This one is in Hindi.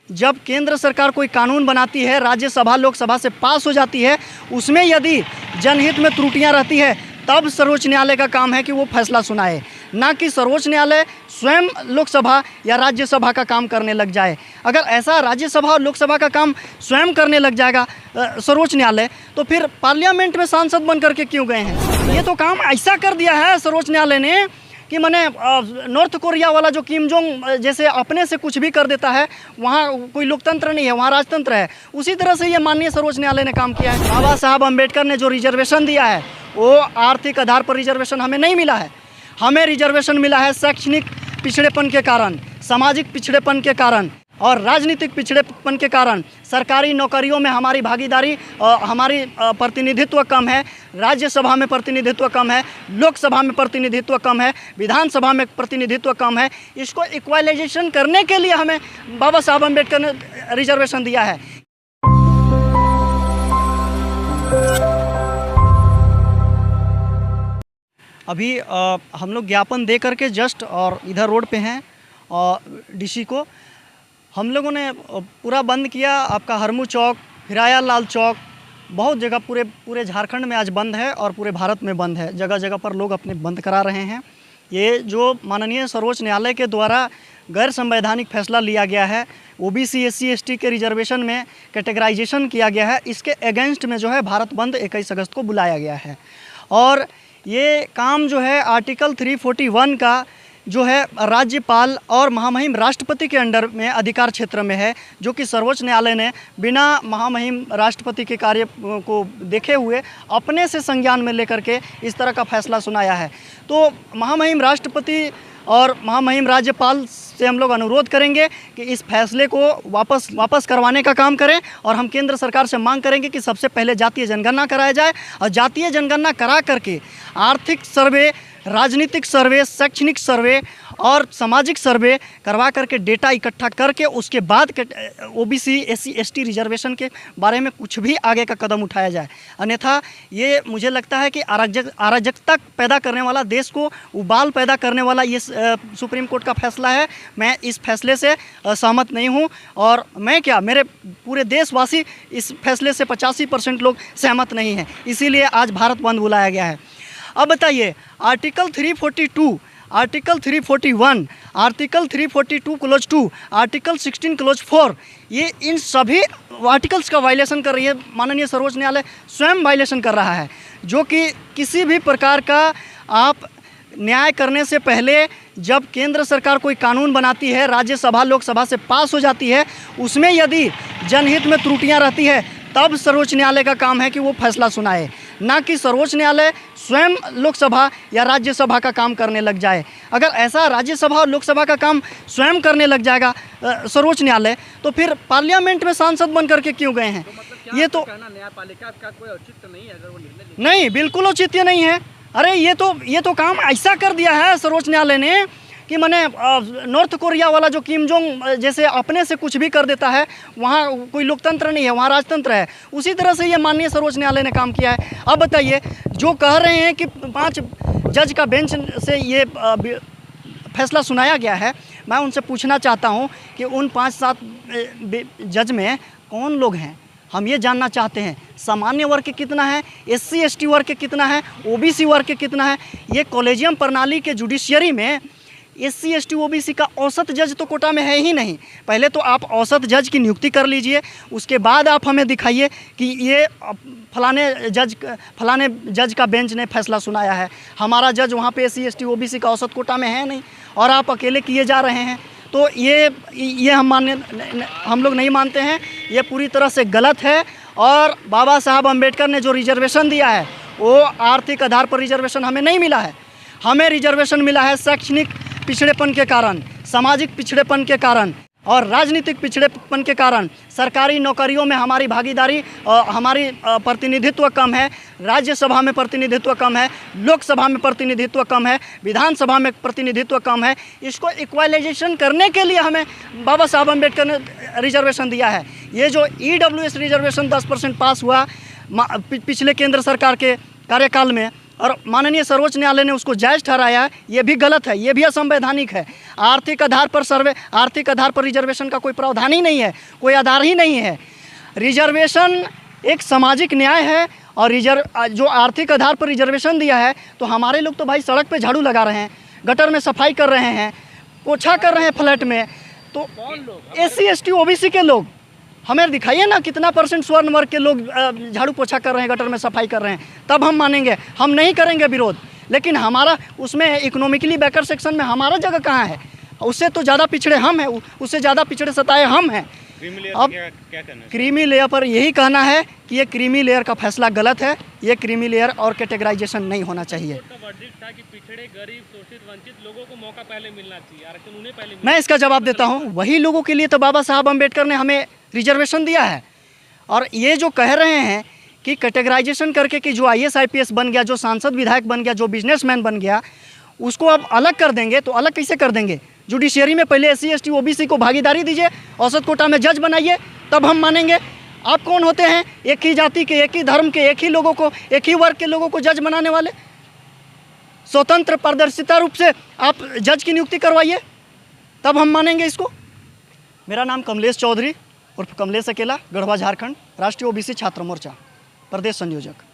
जब केंद्र सरकार कोई कानून बनाती है, राज्यसभा लोकसभा से पास हो जाती है, उसमें यदि जनहित में त्रुटियां रहती है तब सर्वोच्च न्यायालय का काम है कि वो फैसला सुनाए, ना कि सर्वोच्च न्यायालय स्वयं लोकसभा या राज्यसभा का काम करने लग जाए। अगर ऐसा राज्यसभा और लोकसभा का काम स्वयं करने लग जाएगा सर्वोच्च न्यायालय, तो फिर पार्लियामेंट में सांसद बन करके क्यों गए हैं? ये तो काम ऐसा कर दिया है सर्वोच्च न्यायालय ने कि मैंने नॉर्थ कोरिया वाला जो किम जोंग जैसे अपने से कुछ भी कर देता है, वहाँ कोई लोकतंत्र नहीं है, वहाँ राजतंत्र है। उसी तरह से ये माननीय सर्वोच्च न्यायालय ने काम किया है। बाबा साहब अम्बेडकर ने जो रिजर्वेशन दिया है वो आर्थिक आधार पर रिजर्वेशन हमें नहीं मिला है। हमें रिजर्वेशन मिला है शैक्षणिक पिछड़ेपन के कारण, सामाजिक पिछड़ेपन के कारण और राजनीतिक पिछड़ेपन के कारण। सरकारी नौकरियों में हमारी भागीदारी, हमारी प्रतिनिधित्व कम है, राज्यसभा में प्रतिनिधित्व कम है, लोकसभा में प्रतिनिधित्व कम है, विधानसभा में प्रतिनिधित्व कम है। इसको इक्वलाइजेशन करने के लिए हमें बाबा साहब अम्बेडकर ने रिजर्वेशन दिया है। अभी हम लोग ज्ञापन दे करके जस्ट और इधर रोड पे हैं और डीसी को हम लोगों ने पूरा बंद किया। आपका हरमू चौक, फिराया लाल चौक, बहुत जगह पूरे झारखंड में आज बंद है और पूरे भारत में बंद है। जगह जगह पर लोग अपने बंद करा रहे हैं। ये जो माननीय सर्वोच्च न्यायालय के द्वारा गैर संवैधानिक फैसला लिया गया है, ओबीसी एससी एसटी के रिजर्वेशन में कैटेगराइजेशन किया गया है, इसके अगेंस्ट में जो है भारत बंद 21 अगस्त को बुलाया गया है। और ये काम जो है आर्टिकल 341 का जो है राज्यपाल और महामहिम राष्ट्रपति के अंडर में अधिकार क्षेत्र में है, जो कि सर्वोच्च न्यायालय ने बिना महामहिम राष्ट्रपति के कार्य को देखे हुए अपने से संज्ञान में लेकर के इस तरह का फैसला सुनाया है। तो महामहिम राष्ट्रपति और महामहिम राज्यपाल से हम लोग अनुरोध करेंगे कि इस फैसले को वापस करवाने का काम करें और हम केंद्र सरकार से मांग करेंगे कि सबसे पहले जातीय जनगणना कराया जाए और जातीय जनगणना करा करके आर्थिक सर्वे, राजनीतिक सर्वे, शैक्षणिक सर्वे और सामाजिक सर्वे करवा करके डेटा इकट्ठा करके उसके बाद ओबीसी एससी एसटी रिजर्वेशन के बारे में कुछ भी आगे का कदम उठाया जाए। अन्यथा ये मुझे लगता है कि अराजकता पैदा करने वाला, देश को उबाल पैदा करने वाला ये सुप्रीम कोर्ट का फैसला है। मैं इस फैसले से सहमत नहीं हूँ और मैं क्या, मेरे पूरे देशवासी इस फैसले से 85% लोग सहमत नहीं हैं। इसीलिए आज भारत बंद बुलाया गया है। अब बताइए, article 342, article 341, article 342 close 2, article 16 close 4, ये इन सभी आर्टिकल्स का वायलेशन कर रही है। माननीय सर्वोच्च न्यायालय स्वयं वायलेशन कर रहा है, जो कि किसी भी प्रकार का आप न्याय करने से पहले जब केंद्र सरकार कोई कानून बनाती है, राज्यसभा लोकसभा से पास हो जाती है, उसमें यदि जनहित में त्रुटियां रहती है तब सर्वोच्च न्यायालय का काम है कि वो फैसला सुनाए, ना कि सर्वोच्च न्यायालय स्वयं लोकसभा या राज्यसभा का काम करने लग जाए। अगर ऐसा राज्यसभा और लोकसभा का काम स्वयं करने लग जाएगा सर्वोच्च न्यायालय, तो फिर पार्लियामेंट में सांसद बन करके क्यों गए हैं? ये तो न्यायपालिका का कोई औचित्य नहीं है अगर वो निर्णय नहीं, बिल्कुल औचित्य नहीं है। अरे ये तो काम ऐसा कर दिया है सर्वोच्च न्यायालय ने कि मैंने नॉर्थ कोरिया वाला जो किम जोंग जैसे अपने से कुछ भी कर देता है, वहाँ कोई लोकतंत्र नहीं है, वहाँ राजतंत्र है। उसी तरह से ये माननीय सर्वोच्च न्यायालय ने काम किया है। अब बताइए, जो कह रहे हैं कि 5 जज का बेंच से ये फैसला सुनाया गया है, मैं उनसे पूछना चाहता हूँ कि उन 5-7 जज में कौन लोग हैं? हम ये जानना चाहते हैं। सामान्य वर्ग के कितना है, एससी एसटी वर्ग के कितना है, ओबीसी वर्ग के कितना है? ये कॉलेजियम प्रणाली के जुडिशियरी में एससी एसटी ओबीसी का औसत जज तो कोटा में है ही नहीं। पहले तो आप औसत जज की नियुक्ति कर लीजिए, उसके बाद आप हमें दिखाइए कि ये फलाने जज का बेंच ने फैसला सुनाया है। हमारा जज वहाँ पे एससी एसटी ओबीसी का औसत कोटा में है नहीं और आप अकेले किए जा रहे हैं। तो ये हम लोग नहीं मानते हैं। ये पूरी तरह से गलत है। और बाबा साहब अम्बेडकर ने जो रिजर्वेशन दिया है वो आर्थिक आधार पर रिजर्वेशन हमें नहीं मिला है। हमें रिजर्वेशन मिला है शैक्षणिक पिछड़ेपन के कारण, सामाजिक पिछड़ेपन के कारण और राजनीतिक पिछड़ेपन के कारण। सरकारी नौकरियों में हमारी भागीदारी, हमारी प्रतिनिधित्व कम है, राज्यसभा में प्रतिनिधित्व कम है, लोकसभा में प्रतिनिधित्व कम है, विधानसभा में प्रतिनिधित्व कम है। इसको इक्वलाइजेशन करने के लिए हमें बाबा साहब अम्बेडकर ने रिजर्वेशन दिया है। ये जो EWS रिजर्वेशन 10% पास हुआ पिछले केंद्र सरकार के कार्यकाल में, और माननीय सर्वोच्च न्यायालय ने उसको जायज़ ठहराया है, ये भी गलत है, ये भी असंवैधानिक है। आर्थिक आधार पर रिजर्वेशन का कोई प्रावधान ही नहीं है, कोई आधार ही नहीं है। रिजर्वेशन एक सामाजिक न्याय है और जो आर्थिक आधार पर रिजर्वेशन दिया है, तो हमारे लोग तो भाई सड़क पे झाड़ू लगा रहे हैं, गटर में सफाई कर रहे हैं, पोछा कर रहे हैं फ्लैट में। तो SC ST OBC के लोग हमें दिखाइए ना कितना % स्वर्ण वर्ग के लोग झाड़ू पोछा कर रहे हैं, गटर में सफाई कर रहे हैं, तब हम मानेंगे। हम नहीं करेंगे विरोध, लेकिन हमारा उसमें इकोनॉमिकली बैकर सेक्शन में हमारा जगह कहाँ है? उससे तो ज़्यादा पिछड़े हम हैं, उससे ज़्यादा पिछड़े सताए हम हैं। अब क्या करना है? क्रीमी लेयर पर यही कहना है कि ये क्रीमी लेयर का फैसला गलत है। ये क्रीमी लेयर और कैटेगराइजेशन नहीं होना चाहिए। था कि पिछड़े, गरीब, शोषित, वंचित लोगों को मौका पहले मिलना चाहिए, आरक्षण उन्हें पहले मैं इसका जवाब देता हूँ, वही लोगों के लिए तो बाबा साहब अम्बेडकर ने हमें रिजर्वेशन दिया है। और ये जो कह रहे हैं कि कैटेगराइजेशन करके कि जो IAS IPS बन गया, जो सांसद विधायक बन गया, जो बिजनेसमैन बन गया, उसको अब अलग कर देंगे, तो अलग कैसे कर देंगे? जुडिशियरी में पहले SC ST OBC को भागीदारी दीजिए, औसत कोटा में जज बनाइए, तब हम मानेंगे। आप कौन होते हैं एक ही जाति के, एक ही धर्म के, एक ही लोगों को, एक ही वर्ग के लोगों को जज बनाने वाले? स्वतंत्र पारदर्शिता रूप से आप जज की नियुक्ति करवाइए, तब हम मानेंगे इसको। मेरा नाम कमलेश चौधरी उर्फ कमलेश अकेला, गढ़वा झारखंड, राष्ट्रीय OBC छात्र मोर्चा, प्रदेश संयोजक।